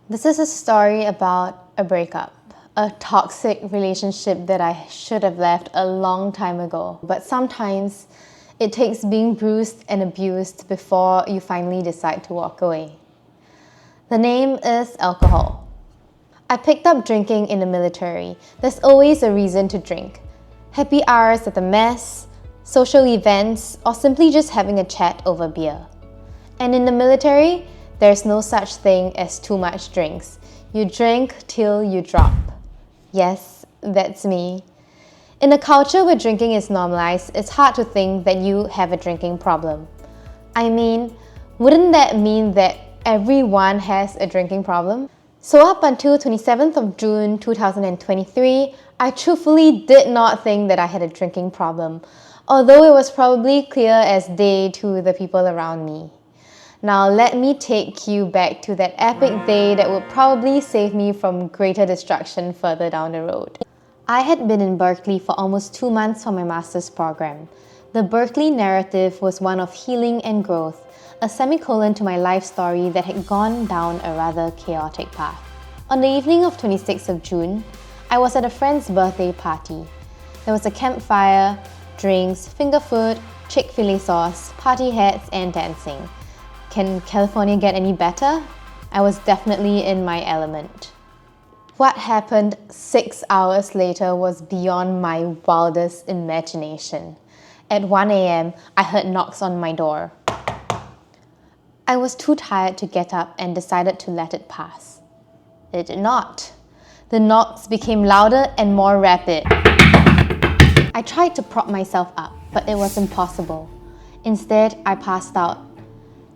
This is a story about a breakup, a toxic relationship that I should have left a long time ago. But sometimes it takes being bruised and abused before you finally decide to walk away. The name is alcohol. I picked up drinking in the military. There's always a reason to drink. Happy hours at the mess, social events, or simply just having a chat over beer. And in the military, there's no such thing as too much drinks. You drink till you drop. Yes, that's me. In a culture where drinking is normalized, it's hard to think that you have a drinking problem. I mean, wouldn't that mean that everyone has a drinking problem? So up until 27th of June 2023, I truthfully did not think that I had a drinking problem, although it was probably clear as day to the people around me. Now let me take you back to that epic day that would probably save me from greater destruction further down the road. I had been in Berkeley for almost 2 months for my master's program. The Berkeley narrative was one of healing and growth, a semicolon to my life story that had gone down a rather chaotic path. On the evening of 26th of June, I was at a friend's birthday party. There was a campfire, drinks, finger food, Chick-fil-A sauce, party hats, and dancing. Can California get any better? I was definitely in my element. What happened 6 hours later was beyond my wildest imagination. At 1 a.m., I heard knocks on my door. I was too tired to get up and decided to let it pass. It did not. The knocks became louder and more rapid. I tried to prop myself up, but it was impossible. Instead, I passed out.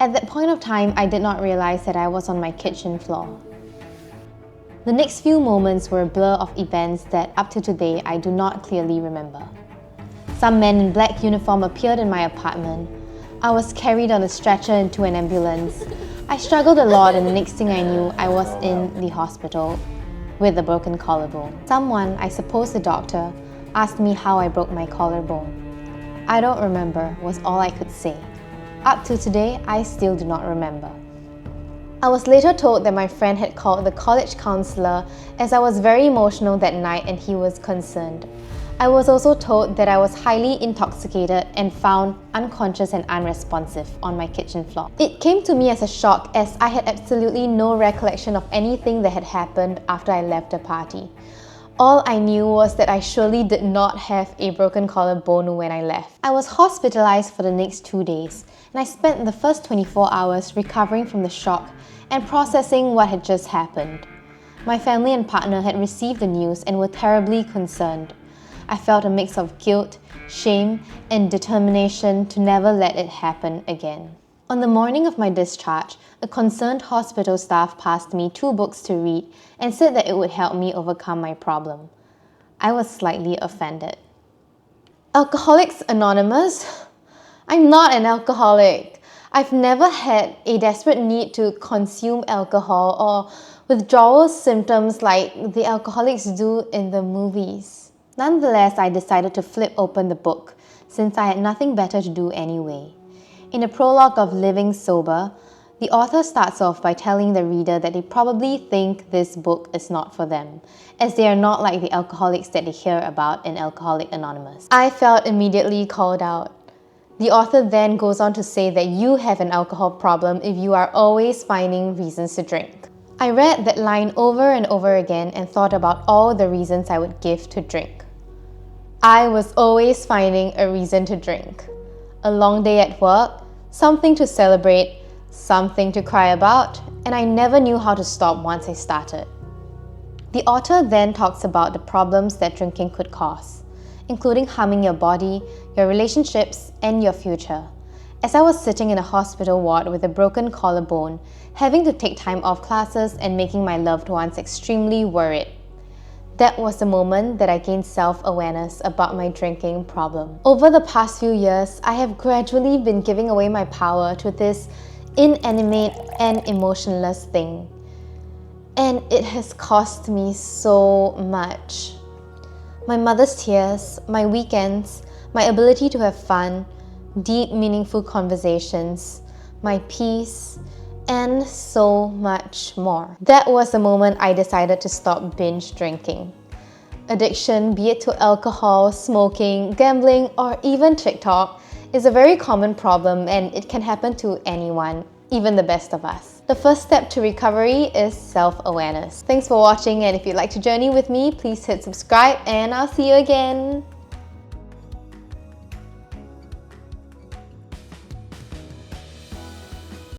At that point of time, I did not realize that I was on my kitchen floor. The next few moments were a blur of events that, up to today, I do not clearly remember. Some man in black uniform appeared in my apartment. I was carried on a stretcher into an ambulance. I struggled a lot, and the next thing I knew, I was in the hospital with a broken collarbone. Someone, I suppose the doctor, asked me how I broke my collarbone. I don't remember, was all I could say. Up to today, I still do not remember. I was later told that my friend had called the college counselor as I was very emotional that night and he was concerned. I was also told that I was highly intoxicated and found unconscious and unresponsive on my kitchen floor. It came to me as a shock as I had absolutely no recollection of anything that had happened after I left the party. All I knew was that I surely did not have a broken collarbone when I left. I was hospitalized for the next 2 days, and I spent the first 24 hours recovering from the shock and processing what had just happened. My family and partner had received the news and were terribly concerned. I felt a mix of guilt, shame, and determination to never let it happen again. On the morning of my discharge, a concerned hospital staff passed me 2 books to read and said that it would help me overcome my problem. I was slightly offended. Alcoholics Anonymous? I'm not an alcoholic. I've never had a desperate need to consume alcohol or withdrawal symptoms like the alcoholics do in the movies. Nonetheless, I decided to flip open the book since I had nothing better to do anyway. In the prologue of Living Sober, the author starts off by telling the reader that they probably think this book is not for them, as they are not like the alcoholics that they hear about in Alcoholics Anonymous. I felt immediately called out. The author then goes on to say that you have an alcohol problem if you are always finding reasons to drink. I read that line over and over again and thought about all the reasons I would give to drink. I was always finding a reason to drink. A long day at work, something to celebrate, something to cry about, and I never knew how to stop once I started. The author then talks about the problems that drinking could cause, including harming your body, your relationships, and your future. As I was sitting in a hospital ward with a broken collarbone, having to take time off classes and making my loved ones extremely worried, that was the moment that I gained self-awareness about my drinking problem. Over the past few years, I have gradually been giving away my power to this inanimate and emotionless thing. And it has cost me so much. My mother's tears, my weekends, my ability to have fun, deep, meaningful conversations, my peace, and so much more. That was the moment I decided to stop binge drinking. Addiction, be it to alcohol, smoking, gambling, or even TikTok, is a very common problem and it can happen to anyone, even the best of us. The first step to recovery is self-awareness. Thanks for watching, and if you'd like to journey with me, please hit subscribe and I'll see you again.